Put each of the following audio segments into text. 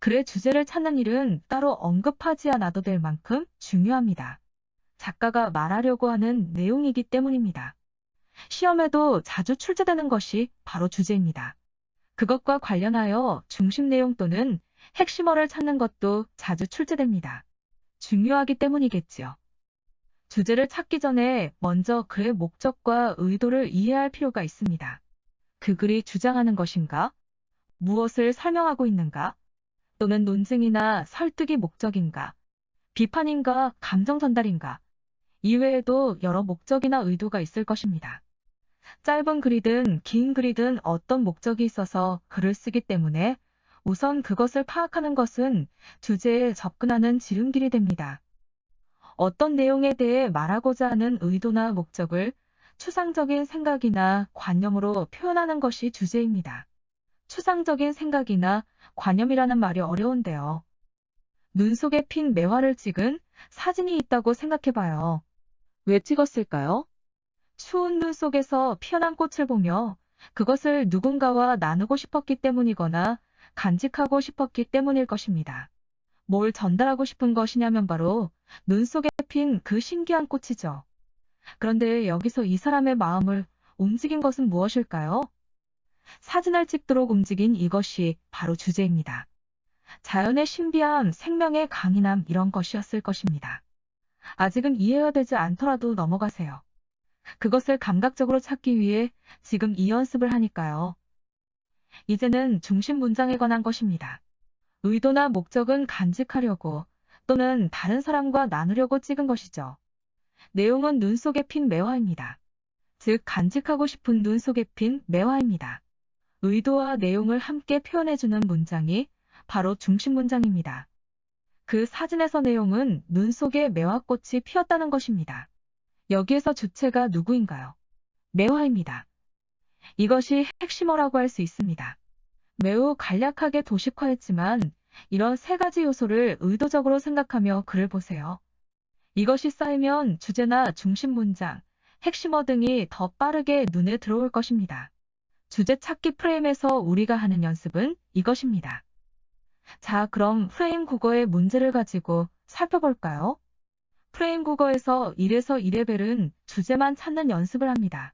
글의 주제를 찾는 일은 따로 언급하지 않아도 될 만큼 중요합니다. 작가가 말하려고 하는 내용이기 때문입니다. 시험에도 자주 출제되는 것이 바로 주제입니다. 그것과 관련하여 중심 내용 또는 핵심어를 찾는 것도 자주 출제됩니다. 중요하기 때문이겠지요. 주제를 찾기 전에 먼저 글의 목적과 의도를 이해할 필요가 있습니다. 그 글이 주장하는 것인가? 무엇을 설명하고 있는가? 또는 논증이나 설득이 목적인가? 비판인가? 감정 전달인가? 이외에도 여러 목적이나 의도가 있을 것입니다. 짧은 글이든 긴 글이든 어떤 목적이 있어서 글을 쓰기 때문에 우선 그것을 파악하는 것은 주제에 접근하는 지름길이 됩니다. 어떤 내용에 대해 말하고자 하는 의도나 목적을 추상적인 생각이나 관념으로 표현하는 것이 주제입니다. 추상적인 생각이나 관념이라는 말이 어려운데요. 눈 속에 핀 매화를 찍은 사진이 있다고 생각해봐요. 왜 찍었을까요? 추운 눈 속에서 피어난 꽃을 보며 그것을 누군가와 나누고 싶었기 때문이거나 간직하고 싶었기 때문일 것입니다. 뭘 전달하고 싶은 것이냐면 바로 눈 속에 핀 그 신기한 꽃이죠. 그런데 여기서 이 사람의 마음을 움직인 것은 무엇일까요? 사진을 찍도록 움직인 이것이 바로 주제입니다. 자연의 신비함, 생명의 강인함 이런 것이었을 것입니다. 아직은 이해가 되지 않더라도 넘어가세요. 그것을 감각적으로 찾기 위해 지금 이 연습을 하니까요. 이제는 중심 문장에 관한 것입니다. 의도나 목적은 간직하려고 또는 다른 사람과 나누려고 찍은 것이죠. 내용은 눈 속에 핀 매화입니다. 즉 간직하고 싶은 눈 속에 핀 매화입니다. 의도와 내용을 함께 표현해주는 문장이 바로 중심 문장입니다. 그 사진에서 내용은 눈 속에 매화꽃이 피었다는 것입니다. 여기에서 주체가 누구인가요? 매화입니다. 이것이 핵심어라고 할 수 있습니다. 매우 간략하게 도식화했지만 이런 세 가지 요소를 의도적으로 생각하며 글을 보세요. 이것이 쌓이면 주제나 중심 문장, 핵심어 등이 더 빠르게 눈에 들어올 것입니다. 주제 찾기 프레임에서 우리가 하는 연습은 이것입니다. 자, 그럼 프레임 국어의 문제를 가지고 살펴볼까요? 프레임 국어에서 1에서 2레벨은 주제만 찾는 연습을 합니다.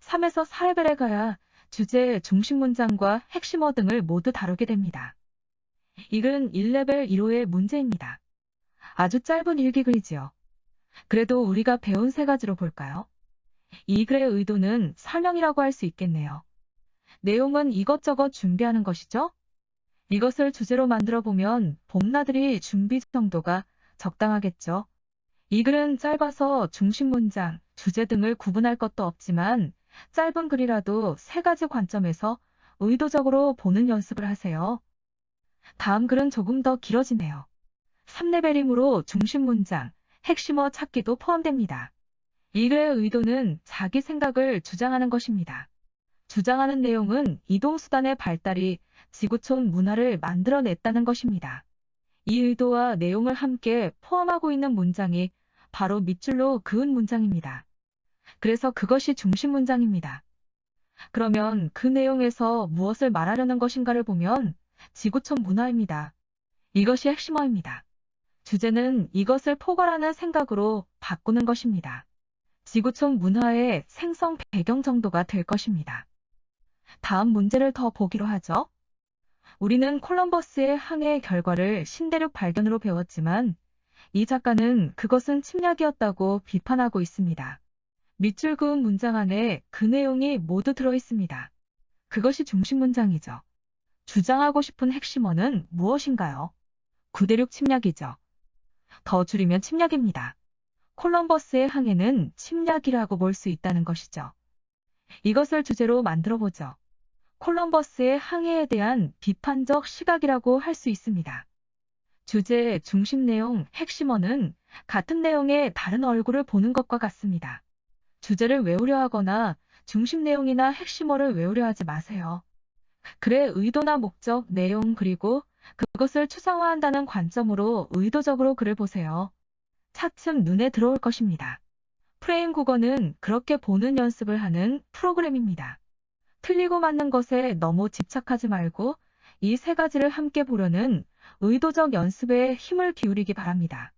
3에서 4레벨에 가야 주제, 중심 문장과 핵심어 등을 모두 다루게 됩니다. 이 글은 1레벨 1호의 문제입니다. 아주 짧은 일기글이지요. 그래도 우리가 배운 세 가지로 볼까요? 이 글의 의도는 설명이라고 할 수 있겠네요. 내용은 이것저것 준비하는 것이죠. 이것을 주제로 만들어 보면 봄나들이 준비 정도가 적당하겠죠. 이 글은 짧아서 중심 문장, 주제 등을 구분할 것도 없지만 짧은 글이라도 세 가지 관점에서 의도적으로 보는 연습을 하세요. 다음 글은 조금 더 길어지네요. 3레벨이므로 중심 문장, 핵심어 찾기도 포함됩니다. 이 글의 의도는 자기 생각을 주장하는 것입니다. 주장하는 내용은 이동수단의 발달이 지구촌 문화를 만들어냈다는 것입니다. 이 의도와 내용을 함께 포함하고 있는 문장이 바로 밑줄로 그은 문장입니다. 그래서 그것이 중심 문장입니다. 그러면 그 내용에서 무엇을 말하려는 것인가를 보면 지구촌 문화입니다. 이것이 핵심어입니다. 주제는 이것을 포괄하는 생각으로 바꾸는 것입니다. 지구촌 문화의 생성 배경 정도가 될 것입니다. 다음 문제를 더 보기로 하죠. 우리는 콜럼버스의 항해 결과를 신대륙 발견으로 배웠지만 이 작가는 그것은 침략이었다고 비판하고 있습니다. 밑줄 그은 문장 안에 그 내용이 모두 들어있습니다. 그것이 중심 문장이죠. 주장하고 싶은 핵심어는 무엇인가요? 구대륙 침략이죠. 더 줄이면 침략입니다. 콜럼버스의 항해는 침략이라고 볼 수 있다는 것이죠. 이것을 주제로 만들어보죠. 콜럼버스의 항해에 대한 비판적 시각이라고 할 수 있습니다. 주제, 중심 내용, 핵심어는 같은 내용의 다른 얼굴을 보는 것과 같습니다. 주제를 외우려 하거나 중심 내용이나 핵심어를 외우려 하지 마세요. 글의 의도나 목적, 내용 그리고 그것을 추상화한다는 관점으로 의도적으로 글을 보세요. 차츰 눈에 들어올 것입니다. 프레임 국어는 그렇게 보는 연습을 하는 프로그램입니다. 틀리고 맞는 것에 너무 집착하지 말고 이 세 가지를 함께 보려는 의도적 연습에 힘을 기울이기 바랍니다.